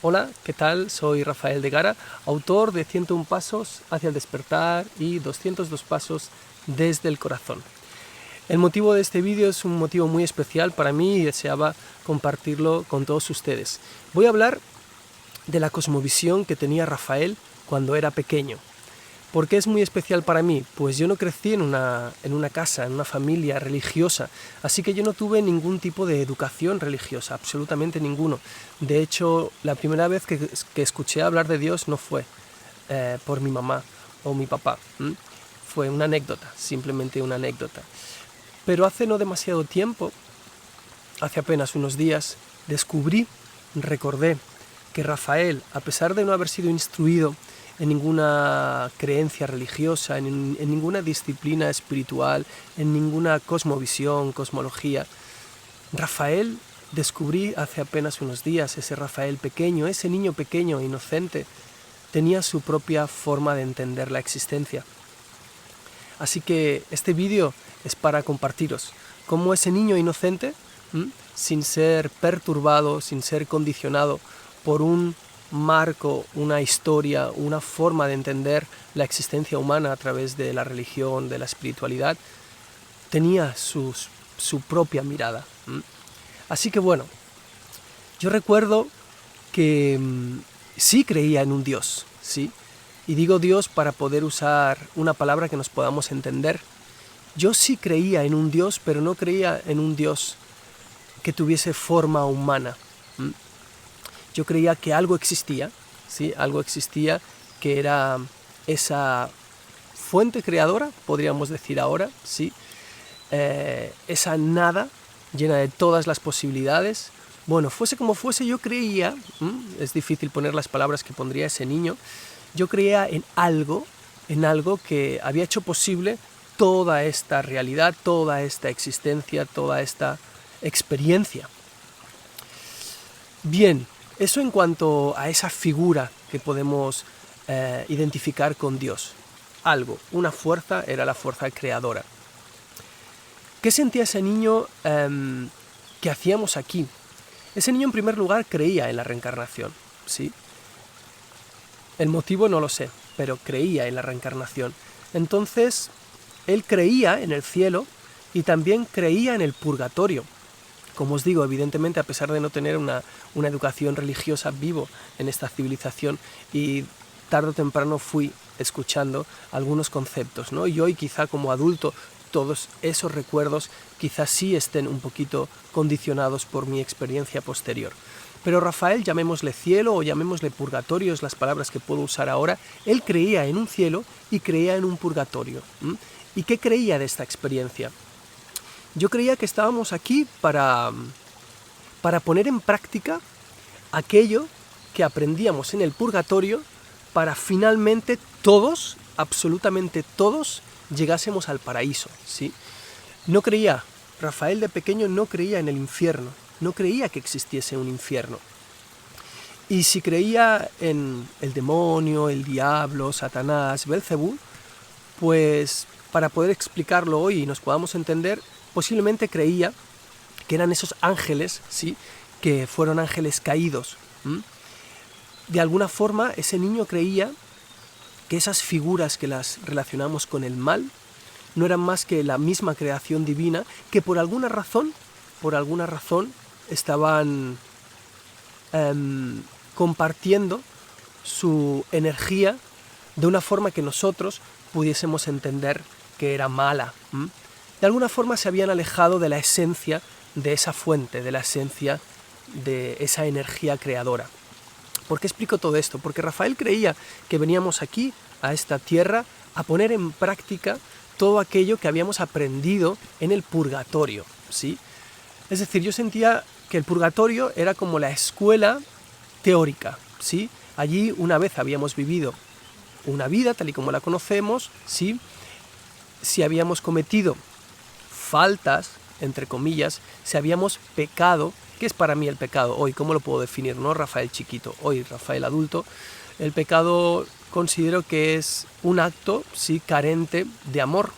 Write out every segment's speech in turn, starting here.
Hola, ¿qué tal? Soy Rafael de Gara, autor de 101 pasos hacia el despertar y 202 pasos desde el corazón. El motivo de este vídeo es un motivo muy especial para mí y deseaba compartirlo con todos ustedes. Voy a hablar de la cosmovisión que tenía Rafael cuando era pequeño. ¿Por qué es muy especial para mí? Pues yo no crecí en una casa, en una familia religiosa, así que yo no tuve ningún tipo de educación religiosa, absolutamente ninguno. De hecho, la primera vez que escuché hablar de Dios no fue por mi mamá o mi papá. Fue una anécdota, simplemente una anécdota. Pero hace no demasiado tiempo, hace apenas unos días, recordé que Rafael, a pesar de no haber sido instruido en ninguna creencia religiosa, en ninguna disciplina espiritual, en ninguna cosmovisión, cosmología, descubrí hace apenas unos días, ese Rafael pequeño, ese niño pequeño, inocente, tenía su propia forma de entender la existencia. Así que este vídeo es para compartiros cómo ese niño inocente, sin ser perturbado, sin ser condicionado por un marco, una historia, una forma de entender la existencia humana a través de la religión, de la espiritualidad, tenía su propia mirada. Así que bueno, yo recuerdo que sí creía en un Dios, ¿sí? Y digo Dios para poder usar una palabra que nos podamos entender. Yo sí creía en un Dios, pero no creía en un Dios que tuviese forma humana. Yo creía que algo existía, ¿sí? Algo existía que era esa fuente creadora, podríamos decir ahora, ¿sí? Esa nada llena de todas las posibilidades. Bueno, fuese como fuese, yo creía, es difícil poner las palabras que pondría ese niño, yo creía en algo que había hecho posible toda esta realidad, toda esta existencia, toda esta experiencia. Bien, eso en cuanto a esa figura que podemos identificar con Dios. Algo, una fuerza, era la fuerza creadora. ¿Qué sentía ese niño que hacíamos aquí? Ese niño en primer lugar creía en la reencarnación, ¿sí? El motivo no lo sé, pero creía en la reencarnación. Entonces, él creía en el cielo y también creía en el purgatorio. Como os digo, evidentemente, a pesar de no tener una educación religiosa, vivo en esta civilización y tarde o temprano fui escuchando algunos conceptos, ¿no? Y hoy quizá como adulto todos esos recuerdos quizás sí estén un poquito condicionados por mi experiencia posterior. Pero Rafael, llamémosle cielo o llamémosle purgatorio, es las palabras que puedo usar ahora, él creía en un cielo y creía en un purgatorio. ¿Y qué creía de esta experiencia? Yo creía que estábamos aquí para poner en práctica aquello que aprendíamos en el purgatorio para finalmente todos, absolutamente todos, llegásemos al paraíso, ¿sí? No creía, Rafael de pequeño no creía en el infierno, no creía que existiese un infierno. Y si creía en el demonio, el diablo, Satanás, Belcebú, pues para poder explicarlo hoy y nos podamos entender, posiblemente creía que eran esos ángeles, ¿sí? Que fueron ángeles caídos. De alguna forma, ese niño creía que esas figuras que las relacionamos con el mal no eran más que la misma creación divina que por alguna razón estaban compartiendo su energía de una forma que nosotros pudiésemos entender que era mala. De alguna forma se habían alejado de la esencia de esa fuente, de la esencia de esa energía creadora. ¿Por qué explico todo esto? Porque Rafael creía que veníamos aquí, a esta tierra, a poner en práctica todo aquello que habíamos aprendido en el purgatorio, ¿sí? Es decir, yo sentía que el purgatorio era como la escuela teórica, ¿sí? Allí una vez habíamos vivido una vida tal y como la conocemos, ¿sí? Si habíamos cometido faltas, entre comillas, si habíamos pecado. ¿Qué es para mí el pecado hoy? ¿Cómo lo puedo definir? No Rafael chiquito, hoy Rafael adulto. El pecado considero que es un acto, sí, carente de amor.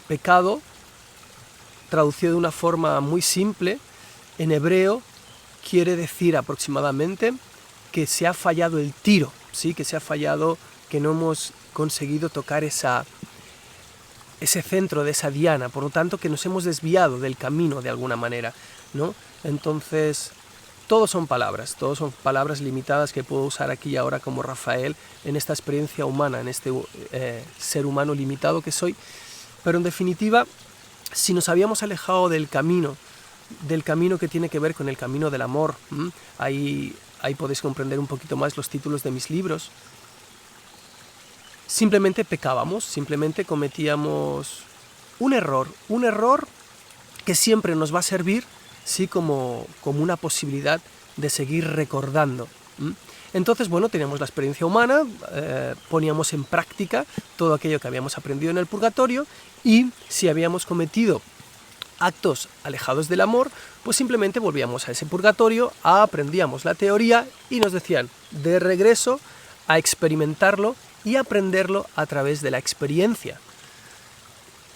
Pecado, traducido de una forma muy simple, en hebreo quiere decir aproximadamente que se ha fallado el tiro, ¿sí? Que se ha fallado, que no hemos conseguido tocar ese centro de esa diana, por lo tanto que nos hemos desviado del camino de alguna manera, ¿no? Entonces, todos son palabras limitadas que puedo usar aquí y ahora como Rafael en esta experiencia humana, en este ser humano limitado que soy, pero en definitiva, si nos habíamos alejado del camino que tiene que ver con el camino del amor, ahí podéis comprender un poquito más los títulos de mis libros, simplemente pecábamos, simplemente cometíamos un error que siempre nos va a servir, sí, como una posibilidad de seguir recordando. Entonces, bueno, teníamos la experiencia humana, poníamos en práctica todo aquello que habíamos aprendido en el purgatorio, y si habíamos cometido actos alejados del amor, pues simplemente volvíamos a ese purgatorio, aprendíamos la teoría y nos decían de regreso a experimentarlo y aprenderlo a través de la experiencia.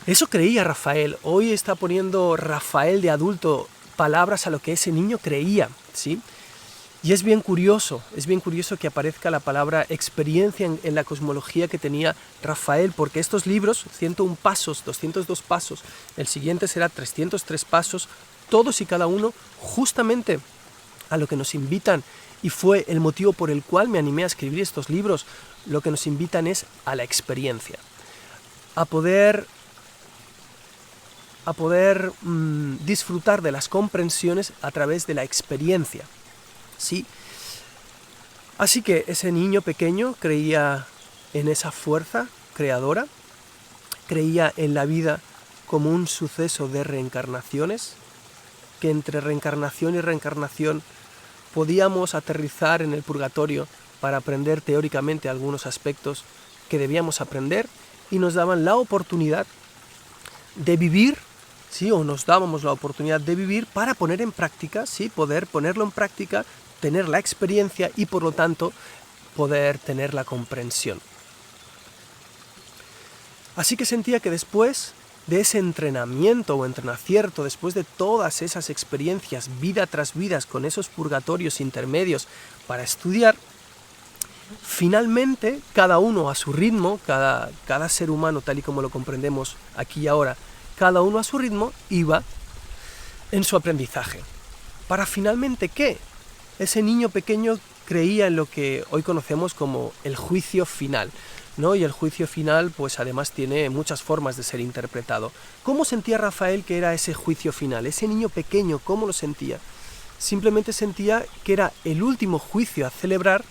Eso creía Rafael. Hoy está poniendo Rafael de adulto palabras a lo que ese niño creía, ¿sí? Y es bien curioso que aparezca la palabra experiencia en la cosmología que tenía Rafael, porque estos libros, 101 pasos, 202 pasos, el siguiente será 303 pasos, todos y cada uno justamente a lo que nos invitan, y fue el motivo por el cual me animé a escribir estos libros, lo que nos invitan es a la experiencia, a poder disfrutar de las comprensiones a través de la experiencia, ¿sí? Así que ese niño pequeño creía en esa fuerza creadora, creía en la vida como un suceso de reencarnaciones, que entre reencarnación y reencarnación podíamos aterrizar en el purgatorio para aprender teóricamente algunos aspectos que debíamos aprender, y nos daban la oportunidad de vivir, ¿sí? O nos dábamos la oportunidad de vivir para poner en práctica, ¿sí? Poder ponerlo en práctica, tener la experiencia y por lo tanto poder tener la comprensión. Así que sentía que después de ese entrenamiento o entrenacierto, después de todas esas experiencias vida tras vida con esos purgatorios intermedios para estudiar, finalmente cada uno a su ritmo, cada ser humano tal y como lo comprendemos aquí y ahora, cada uno a su ritmo iba en su aprendizaje. Para finalmente, ¿qué? Ese niño pequeño creía en lo que hoy conocemos como el juicio final, ¿no? Y el juicio final, pues además tiene muchas formas de ser interpretado. ¿Cómo sentía Rafael que era ese juicio final? Ese niño pequeño, ¿cómo lo sentía? Simplemente sentía que era el último juicio a celebrar,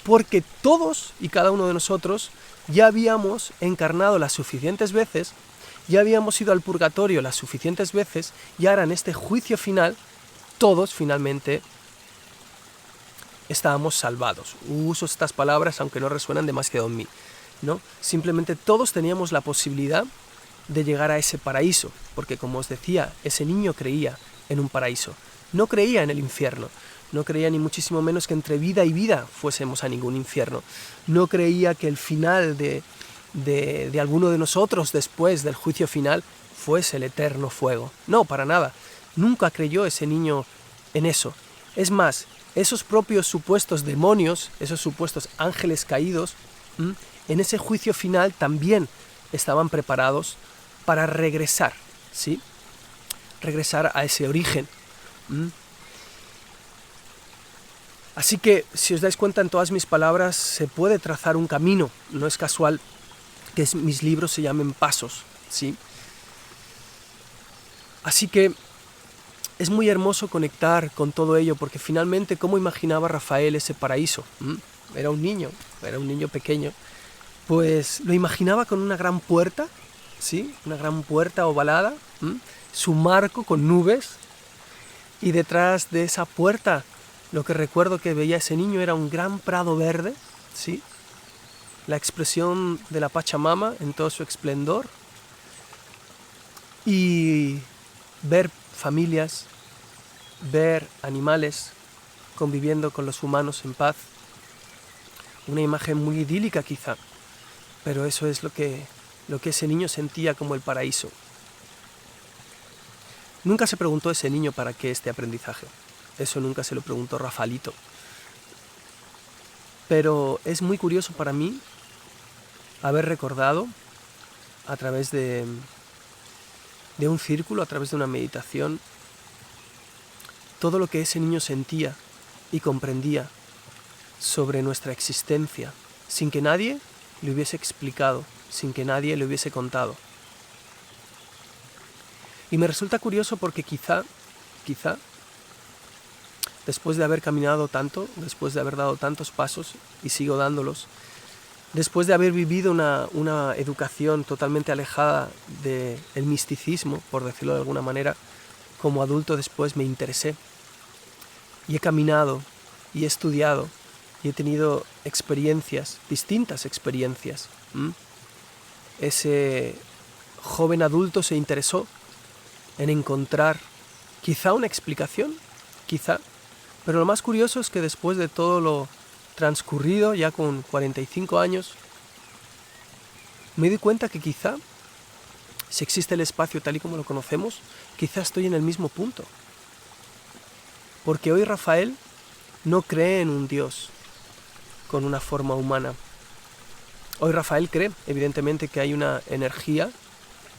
porque todos y cada uno de nosotros ya habíamos encarnado las suficientes veces, ya habíamos ido al purgatorio las suficientes veces, y ahora en este juicio final, todos finalmente estábamos salvados. Uso estas palabras aunque no resuenan demasiado en mí, ¿no? Simplemente todos teníamos la posibilidad de llegar a ese paraíso, porque como os decía, ese niño creía en un paraíso, no creía en el infierno, no creía ni muchísimo menos que entre vida y vida fuésemos a ningún infierno, no creía que el final de alguno de nosotros después del juicio final fuese el eterno fuego. No, para nada. Nunca creyó ese niño en eso. Es más, esos propios supuestos demonios, esos supuestos ángeles caídos, en ese juicio final también estaban preparados para regresar, ¿sí? Regresar a ese origen. Así que, si os dais cuenta, en todas mis palabras se puede trazar un camino. No es casual que mis libros se llamen pasos, ¿sí? Así que es muy hermoso conectar con todo ello, porque finalmente, ¿cómo imaginaba Rafael ese paraíso? Era un niño pequeño, pues lo imaginaba con una gran puerta, ¿sí? Una gran puerta ovalada, su marco con nubes, y detrás de esa puerta, lo que recuerdo que veía ese niño era un gran prado verde, ¿sí? La expresión de la Pachamama en todo su esplendor, y ver familias, ver animales conviviendo con los humanos en paz. Una imagen muy idílica quizá, pero eso es lo que ese niño sentía como el paraíso. Nunca se preguntó ese niño para qué este aprendizaje. Eso nunca se lo preguntó Rafaelito. Pero es muy curioso para mí haber recordado a través de un círculo, a través de una meditación, todo lo que ese niño sentía y comprendía sobre nuestra existencia, sin que nadie le hubiese explicado, sin que nadie le hubiese contado. Y me resulta curioso porque quizá, después de haber caminado tanto, después de haber dado tantos pasos, y sigo dándolos, después de haber vivido una educación totalmente alejada del misticismo, por decirlo de alguna manera, como adulto después me interesé. Y he caminado, y he estudiado, y he tenido experiencias, distintas experiencias. Ese joven adulto se interesó en encontrar quizá una explicación, quizá. Pero lo más curioso es que después de todo lo transcurrido, ya con 45 años, me di cuenta que quizá, si existe el espacio tal y como lo conocemos, quizá estoy en el mismo punto. Porque hoy Rafael no cree en un Dios con una forma humana. Hoy Rafael cree, evidentemente, que hay una energía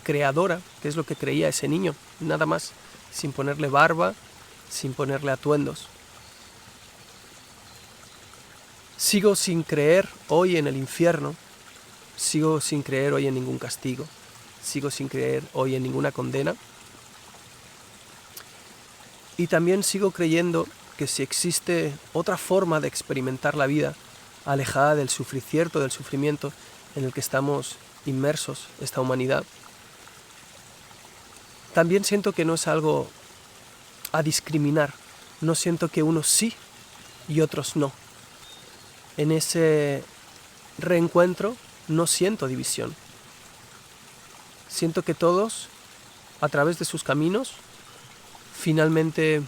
creadora, que es lo que creía ese niño, nada más, sin ponerle barba, sin ponerle atuendos. Sigo sin creer hoy en el infierno, sigo sin creer hoy en ningún castigo, sigo sin creer hoy en ninguna condena. Y también sigo creyendo que si existe otra forma de experimentar la vida, alejada del sufrimiento, del sufrimiento en el que estamos inmersos, esta humanidad, también siento que no es algo a discriminar, no siento que unos sí y otros no. En ese reencuentro no siento división. Siento que todos, a través de sus caminos, finalmente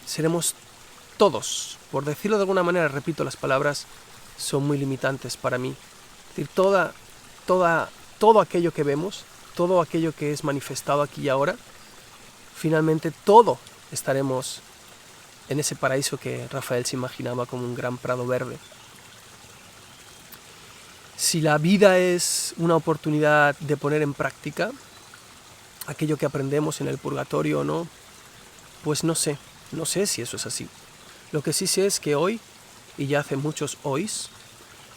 seremos todos, por decirlo de alguna manera, repito, las palabras son muy limitantes para mí. Es decir, todo aquello que vemos, todo aquello que es manifestado aquí y ahora, finalmente todo estaremos en ese paraíso que Rafael se imaginaba como un gran prado verde. Si la vida es una oportunidad de poner en práctica aquello que aprendemos en el purgatorio o no, pues no sé si eso es así. Lo que sí sé es que hoy, y ya hace muchos hoys,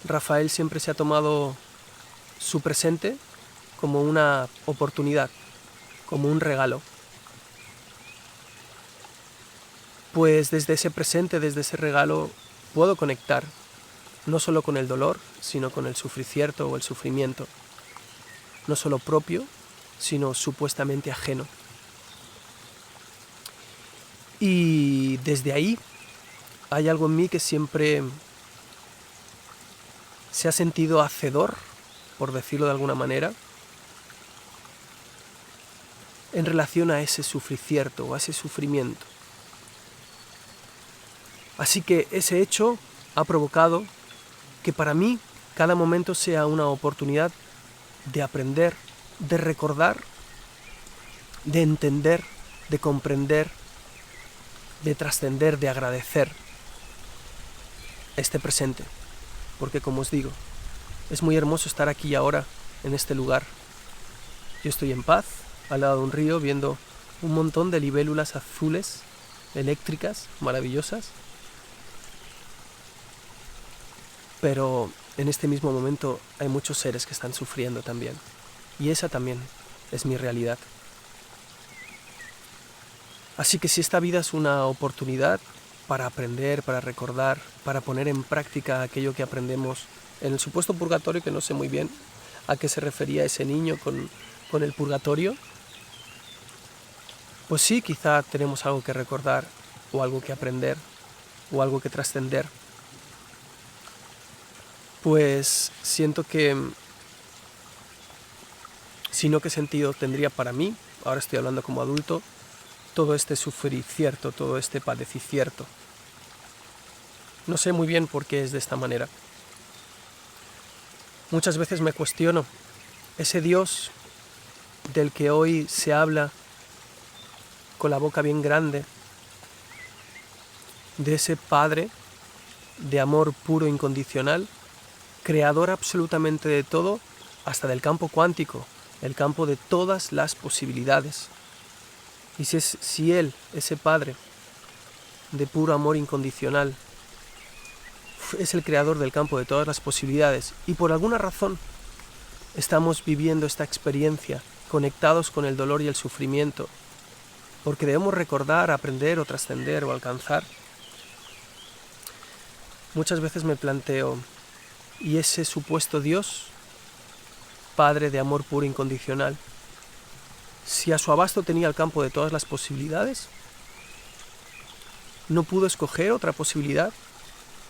Rafael siempre se ha tomado su presente como una oportunidad, como un regalo. Pues desde ese presente, desde ese regalo, puedo conectar no solo con el dolor, sino con el sufrimiento o el sufrimiento, no solo propio, sino supuestamente ajeno. Y desde ahí hay algo en mí que siempre se ha sentido hacedor, por decirlo de alguna manera, en relación a ese sufrimiento o a ese sufrimiento. Así que ese hecho ha provocado que para mí cada momento sea una oportunidad de aprender, de recordar, de entender, de comprender, de trascender, de agradecer este presente. Porque como os digo, es muy hermoso estar aquí y ahora, en este lugar. Yo estoy en paz, al lado de un río, viendo un montón de libélulas azules, eléctricas, maravillosas. Pero en este mismo momento hay muchos seres que están sufriendo también. Y esa también es mi realidad. Así que si esta vida es una oportunidad para aprender, para recordar, para poner en práctica aquello que aprendemos en el supuesto purgatorio, que no sé muy bien a qué se refería ese niño con el purgatorio, pues sí, quizá tenemos algo que recordar, o algo que aprender, o algo que trascender. Pues siento que, si no, ¿qué sentido tendría para mí? Ahora estoy hablando como adulto, todo este sufrir cierto, todo este padecer cierto. No sé muy bien por qué es de esta manera. Muchas veces me cuestiono, ese Dios del que hoy se habla con la boca bien grande, de ese Padre de amor puro e incondicional, creador absolutamente de todo, hasta del campo cuántico, el campo de todas las posibilidades. Y si Él, ese Padre de puro amor incondicional, es el creador del campo de todas las posibilidades, y por alguna razón estamos viviendo esta experiencia conectados con el dolor y el sufrimiento, porque debemos recordar, aprender o trascender o alcanzar, muchas veces me planteo, ¿y ese supuesto Dios, Padre de amor puro e incondicional, si a su abasto tenía el campo de todas las posibilidades, no pudo escoger otra posibilidad?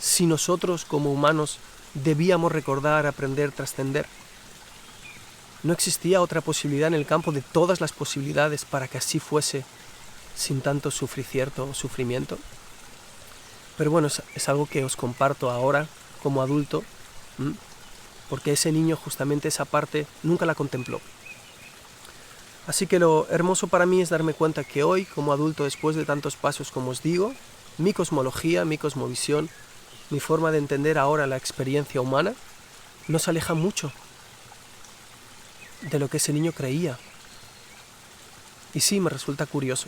Si nosotros como humanos debíamos recordar, aprender, trascender, ¿no existía otra posibilidad en el campo de todas las posibilidades para que así fuese sin tanto sufrimiento? Pero bueno, es algo que os comparto ahora como adulto, porque ese niño justamente esa parte nunca la contempló. Así que lo hermoso para mí es darme cuenta que hoy, como adulto, después de tantos pasos como os digo, mi cosmología, mi cosmovisión, mi forma de entender ahora la experiencia humana, no se aleja mucho de lo que ese niño creía. Y sí, me resulta curioso.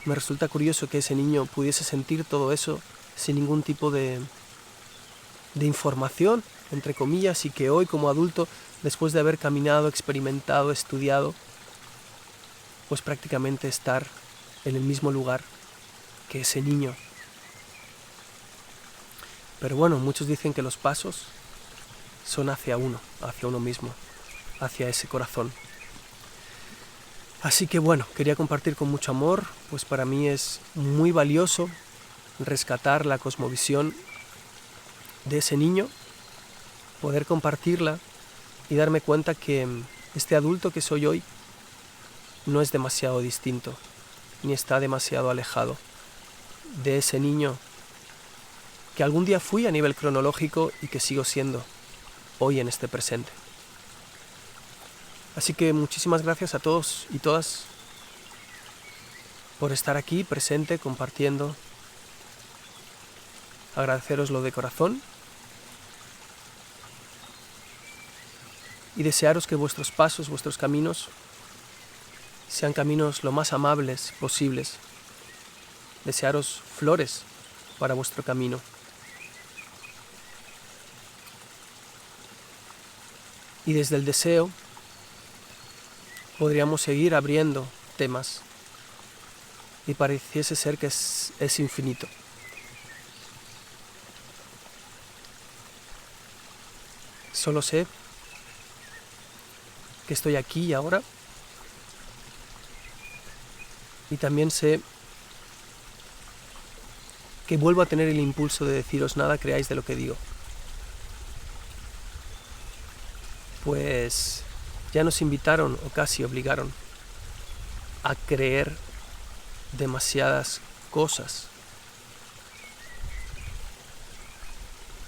Me resulta curioso que ese niño pudiese sentir todo eso sin ningún tipo de información, entre comillas, y que hoy como adulto, después de haber caminado, experimentado, estudiado, pues prácticamente estar en el mismo lugar que ese niño. Pero bueno, muchos dicen que los pasos son hacia uno mismo, hacia ese corazón. Así que bueno, quería compartir con mucho amor, pues para mí es muy valioso rescatar la cosmovisión de ese niño, poder compartirla y darme cuenta que este adulto que soy hoy no es demasiado distinto, ni está demasiado alejado de ese niño que algún día fui a nivel cronológico y que sigo siendo hoy en este presente. Así que muchísimas gracias a todos y todas por estar aquí presente, compartiendo. Agradeceroslo de corazón y desearos que vuestros pasos, vuestros caminos sean caminos lo más amables posibles. Desearos flores para vuestro camino. Y desde el deseo podríamos seguir abriendo temas y pareciese ser que es infinito. Solo sé que estoy aquí y ahora, y también sé que vuelvo a tener el impulso de deciros nada creáis de lo que digo. Pues ya nos invitaron o casi obligaron a creer demasiadas cosas.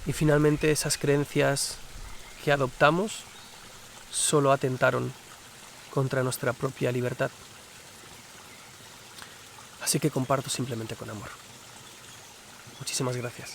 Y finalmente esas creencias que adoptamos solo atentaron contra nuestra propia libertad. Así que comparto simplemente con amor. Muchísimas gracias.